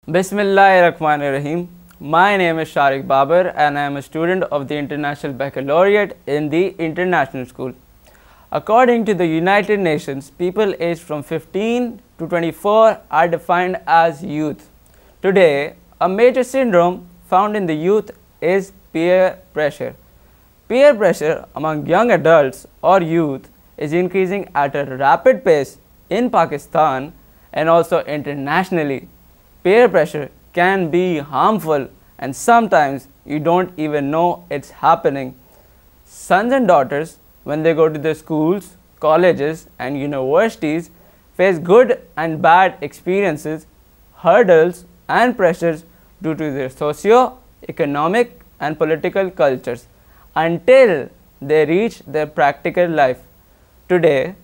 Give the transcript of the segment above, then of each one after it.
Bismillahirrahmanirrahim. My name is Shariq Babar and I am a student of the International Baccalaureate in the International School. According to the United Nations, people aged from 15 to 24 are defined as youth. Today, a major syndrome found in the youth is peer pressure. Peer pressure among young adults or youth is increasing at a rapid pace in Pakistan and also internationally. Peer pressure can be harmful and sometimes you don't even know it's happening. Sons and daughters, when they go to their schools, colleges and universities, face good and bad experiences, hurdles and pressures due to their socio-economic and political cultures until they reach their practical life. Today,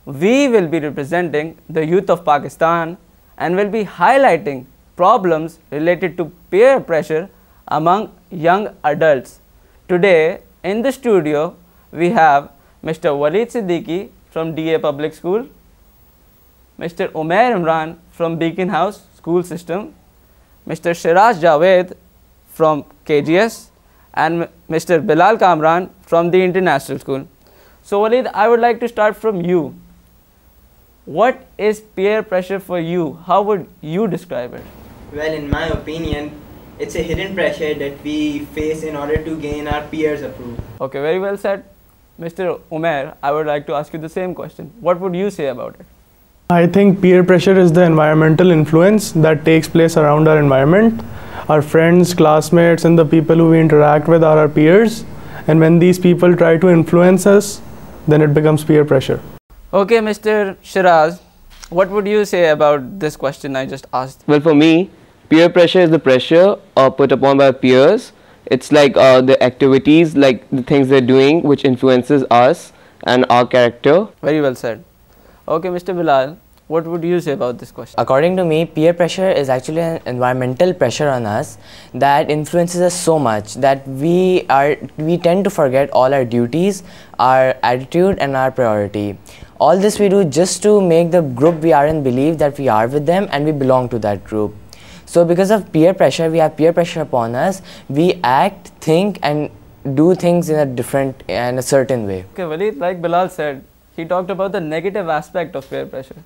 we will be representing the youth of Pakistan and will be highlighting problems related to peer pressure among young adults. Today in the studio we have Mr. Waleed Siddiqui from DA Public School, Mr. Umair Imran from Beacon House School System, Mr. Shiraz Javed from KGS and Mr. Bilal Kamran from the International School. So Waleed, I would like to start from you. What is peer pressure for you? How would you describe it? Well, in my opinion, it's a hidden pressure that we face in order to gain our peers' approval. Okay, very well said. Mr. Umair, I would like to ask you the same question. What would you say about it? I think peer pressure is the environmental influence that takes place around our environment. Our friends, classmates, and the people who we interact with are our peers. And when these people try to influence us, then it becomes peer pressure. Okay, Mr. Shiraz, what would you say about this question I just asked? Well, for me, peer pressure is the pressure put upon by peers. It's like the activities, like the things they're doing, which influences us and our character. Very well said. Okay, Mr. Bilal, what would you say about this question? According to me, peer pressure is actually an environmental pressure on us that influences us so much that we tend to forget all our duties, our attitude and our priority. All this we do just to make the group we are in believe that we are with them and we belong to that group. So because of peer pressure, we have peer pressure upon us, we act, think and do things in a certain way. Okay, Waleed, like Bilal said, he talked about the negative aspect of peer pressure.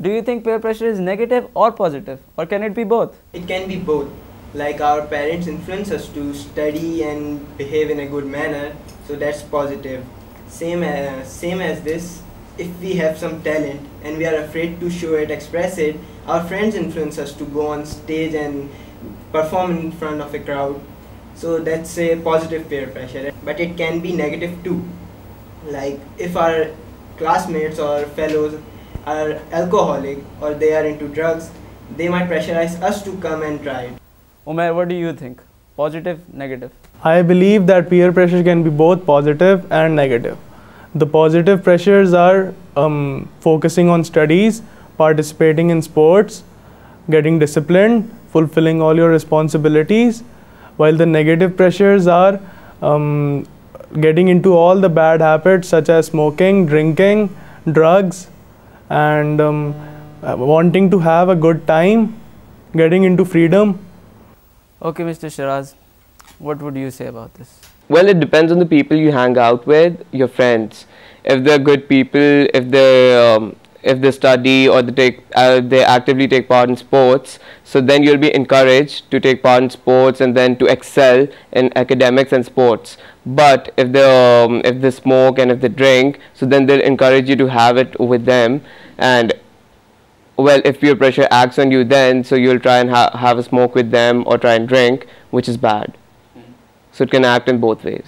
Do you think peer pressure is negative or positive, or can it be both? It can be both. Like our parents influence us to study and behave in a good manner, so that's positive. Same as this, if we have some talent and we are afraid to show it, express it, our friends influence us to go on stage and perform in front of a crowd. So that's a positive peer pressure. But it can be negative too. Like if our classmates or fellows are alcoholic or they are into drugs, they might pressurize us to come and try it. Umair, what do you think? Positive, negative? I believe that peer pressure can be both positive and negative. The positive pressures are focusing on studies, participating in sports, getting disciplined, fulfilling all your responsibilities, while the negative pressures are getting into all the bad habits such as smoking, drinking, drugs, and wanting to have a good time, getting into freedom. Okay, Mr. Shiraz, what would you say about this? Well, it depends on the people you hang out with, your friends. If they're good people, if they study or they actively take part in sports, so then you'll be encouraged to take part in sports and then to excel in academics and sports. But if they smoke and if they drink, so then they'll encourage you to have it with them. And well, if peer pressure acts on you, then so you'll try and have a smoke with them or try and drink, which is bad. So it can act in both ways.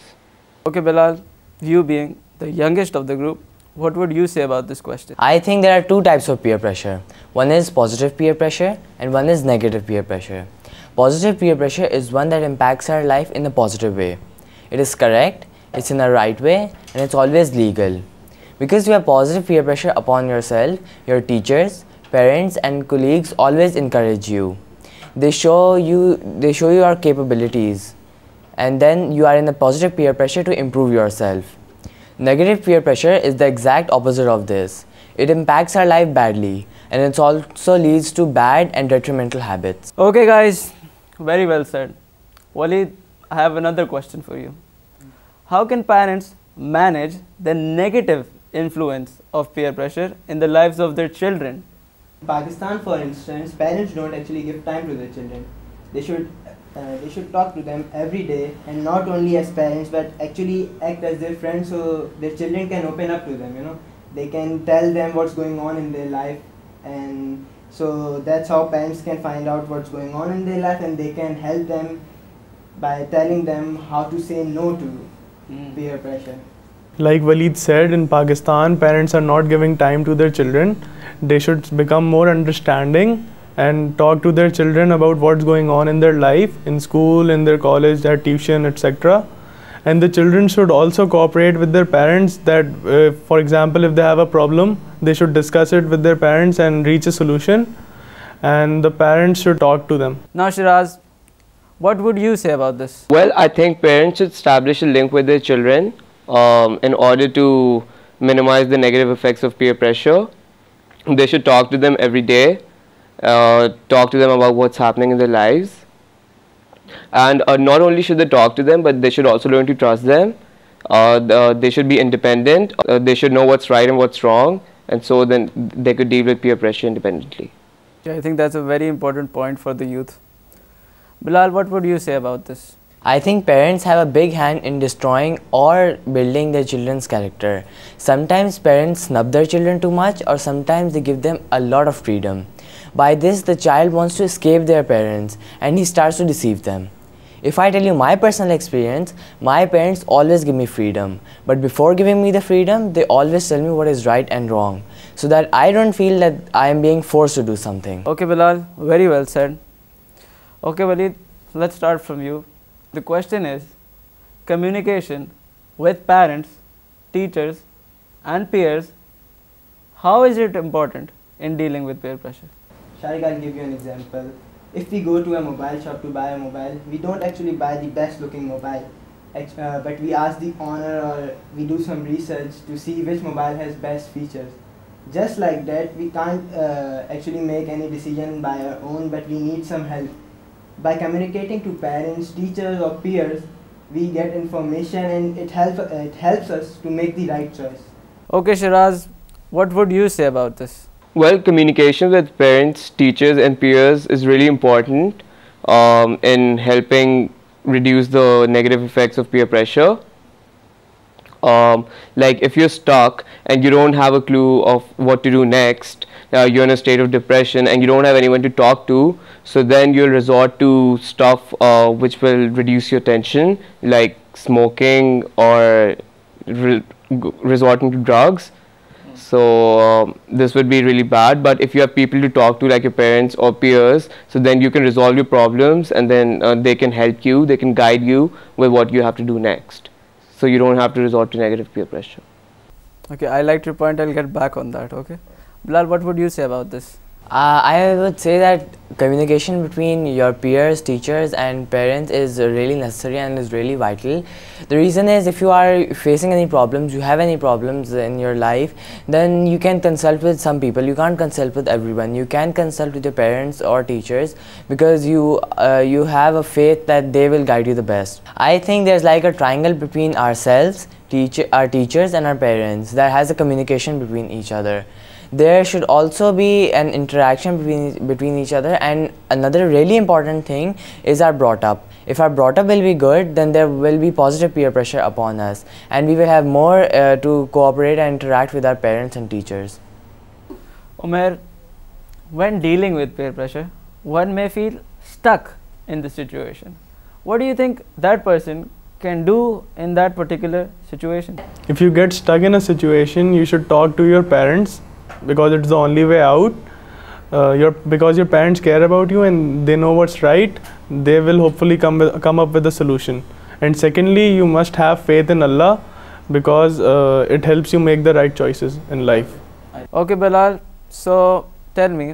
Okay, Bilal, you being the youngest of the group, what would you say about this question? I think there are two types of peer pressure. One is positive peer pressure and one is negative peer pressure. Positive peer pressure is one that impacts our life in a positive way. It is correct, it's in the right way and it's always legal. Because you have positive peer pressure upon yourself, your teachers, parents and colleagues always encourage you. They show you your capabilities. And then you are in a positive peer pressure to improve yourself. Negative peer pressure is the exact opposite of this. It impacts our life badly and it also leads to bad and detrimental habits. Okay guys, very well said. Waleed, I have another question for you. How can parents manage the negative influence of peer pressure in the lives of their children? In Pakistan, for instance, parents don't actually give time to their children. They should talk to them every day, and not only as parents but actually act as their friends, so their children can open up to them. They can tell them what's going on in their life, and so that's how parents can find out what's going on in their life, and they can help them by telling them how to say no to peer pressure. Like Waleed said, in Pakistan, parents are not giving time to their children. They should become more understanding and talk to their children about what's going on in their life, in school, in their college, their tuition, etc. And the children should also cooperate with their parents that, for example, if they have a problem, they should discuss it with their parents and reach a solution. And the parents should talk to them. Now Shiraz, what would you say about this? Well, I think parents should establish a link with their children in order to minimize the negative effects of peer pressure. They should talk to them every day, talk to them about what's happening in their lives. And not only should they talk to them, but they should also learn to trust them. They should be independent. They should know what's right and what's wrong, and so then they could deal with peer pressure independently. Yeah, I think that's a very important point for the youth. Bilal, what would you say about this? I think parents have a big hand in destroying or building their children's character. Sometimes parents snub their children too much, or sometimes they give them a lot of freedom. By this, the child wants to escape their parents and he starts to deceive them. If I tell you my personal experience, my parents always give me freedom. But before giving me the freedom, they always tell me what is right and wrong, so that I don't feel that I am being forced to do something. Okay Bilal, very well said. Okay Waleed, let's start from you. The question is, communication with parents, teachers and peers, how is it important in dealing with peer pressure? Shariq, I'll give you an example. If we go to a mobile shop to buy a mobile, we don't actually buy the best looking mobile, but we ask the owner, or we do some research to see which mobile has best features. Just like that, we can't actually make any decision by our own, but we need some help. By communicating to parents, teachers or peers, we get information, and it helps us to make the right choice. Okay Shiraz, what would you say about this? Well, communication with parents, teachers and peers is really important in helping reduce the negative effects of peer pressure. Like if you're stuck and you don't have a clue of what to do next, you're in a state of depression and you don't have anyone to talk to, so then you'll resort to stuff which will reduce your tension, like smoking or resorting to drugs. So this would be really bad. But if you have people to talk to, like your parents or peers, so then you can resolve your problems, and then they can help you, they can guide you with what you have to do next, so you don't have to resort to negative peer pressure. Okay, I liked your point, I'll get back on that. Okay Bilal, what would you say about this? I would say that communication between your peers, teachers and parents is really necessary and is really vital. The reason is, if you are facing any problems, you have any problems in your life, then you can consult with some people. You can't consult with everyone. You can consult with your parents or teachers, because you have a faith that they will guide you the best. I think there's like a triangle between ourselves, our teachers and our parents, that has a communication between each other. There should also be an interaction between each other, and another really important thing is our brought up. If our brought up will be good, then there will be positive peer pressure upon us, and we will have more to cooperate and interact with our parents and teachers. Umair, when dealing with peer pressure, one may feel stuck in the situation. What do you think that person can do in that particular situation? If you get stuck in a situation, you should talk to your parents, because it's the only way out. Because your parents care about you and they know what's right, they will hopefully come up with a solution. And secondly, you must have faith in Allah, because it helps you make the right choices in life. Okay Bilal, so tell me,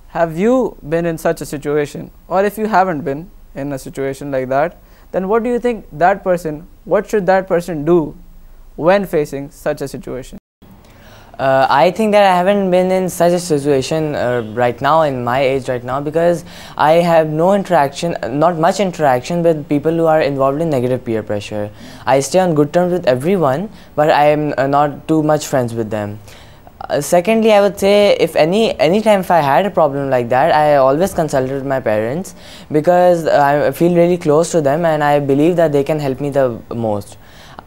have you been in such a situation? Or if you haven't been in a situation like that, then what do you think what should that person do when facing such a situation? I think that I haven't been in such a situation right now, in my age right now, because I have no interaction, not much interaction with people who are involved in negative peer pressure. I stay on good terms with everyone, but I am not too much friends with them. Secondly, I would say if anytime if I had a problem like that, I always consulted my parents, because I feel really close to them and I believe that they can help me the most.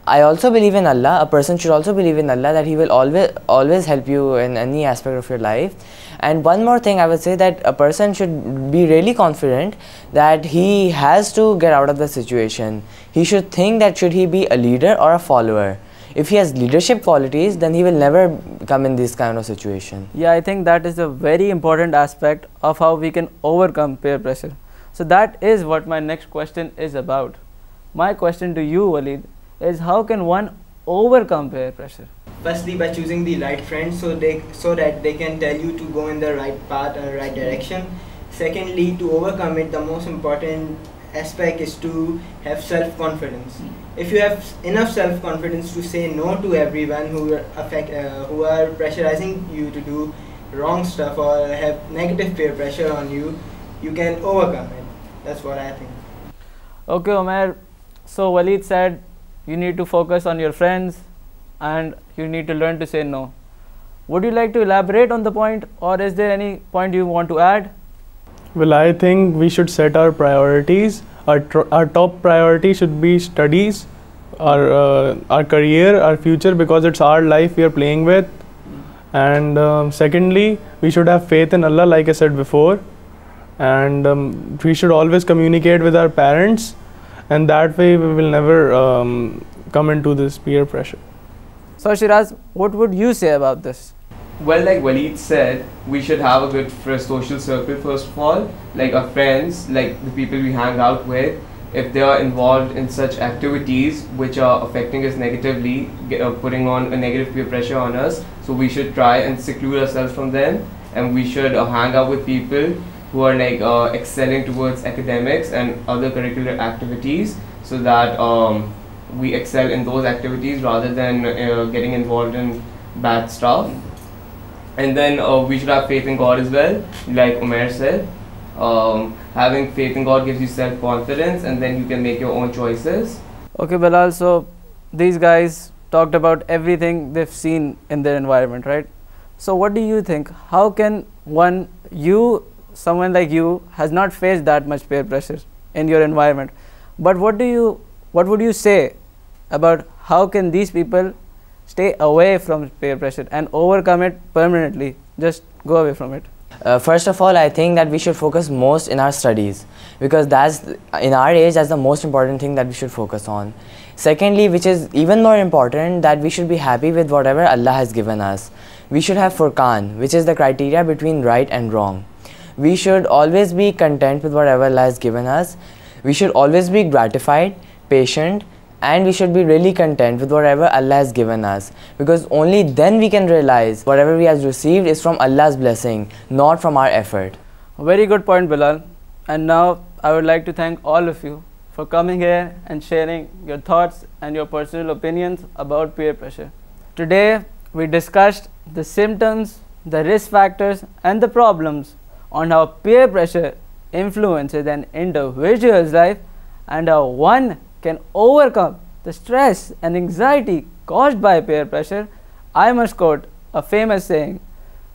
I also believe in Allah. A person should also believe in Allah, that He will always help you in any aspect of your life. And one more thing I would say, that a person should be really confident that he has to get out of the situation. He should think that should he be a leader or a follower. If he has leadership qualities, then he will never come in this kind of situation. Yeah, I think that is a very important aspect of how we can overcome peer pressure. So that is what my next question is about. My question to you, Waleed, is how can one overcome peer pressure? Firstly, by choosing the right friends, so that they can tell you to go in the right path and right direction. Secondly, to overcome it, the most important aspect is to have self-confidence. If you have enough self-confidence to say no to everyone who are pressurizing you to do wrong stuff or have negative peer pressure on you, you can overcome it. That's what I think. Okay, Umair. So Waleed said you need to focus on your friends and you need to learn to say no. Would you like to elaborate on the point, or is there any point you want to add? Well, I think we should set our priorities. Our top priority should be studies, our career, our future, because it's our life we are playing with. And secondly, we should have faith in Allah, like I said before. And we should always communicate with our parents, and that way we will never come into this peer pressure. So Shiraz, what would you say about this? Well, like Waleed said, we should have a good social circle first of all, like our friends, like the people we hang out with. If they are involved in such activities which are affecting us negatively, putting on a negative peer pressure on us, so we should try and seclude ourselves from them, and we should hang out with people who are like excelling towards academics and other curricular activities, so that we excel in those activities rather than getting involved in bad stuff. And then we should have faith in God as well, like Umair said. Having faith in God gives you self-confidence, and then you can make your own choices. Okay, Bilal, so these guys talked about everything they've seen in their environment, right? So what do you think? How can someone like you has not faced that much peer pressure in your environment, but what would you say about how can these people stay away from peer pressure and overcome it permanently? Just go away from it. First of all, I think that we should focus most in our studies, because that's, in our age, that's the most important thing that we should focus on. Secondly, which is even more important, that we should be happy with whatever Allah has given us. We should have Furqan, which is the criteria between right and wrong. We should always be content with whatever Allah has given us. We should always be gratified, patient, and we should be really content with whatever Allah has given us, because only then we can realize whatever we have received is from Allah's blessing, not from our effort. Very good point, Bilal. And now I would like to thank all of you for coming here and sharing your thoughts and your personal opinions about peer pressure. Today we discussed the symptoms, the risk factors and the problems on how peer pressure influences an individual's life and how one can overcome the stress and anxiety caused by peer pressure. I must quote a famous saying,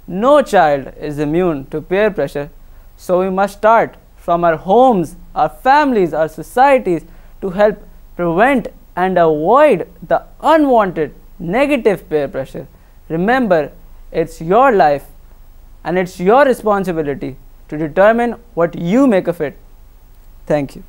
"No child is immune to peer pressure," so we must start from our homes, our families, our societies to help prevent and avoid the unwanted negative peer pressure. Remember, it's your life and it's your responsibility to determine what you make of it. Thank you.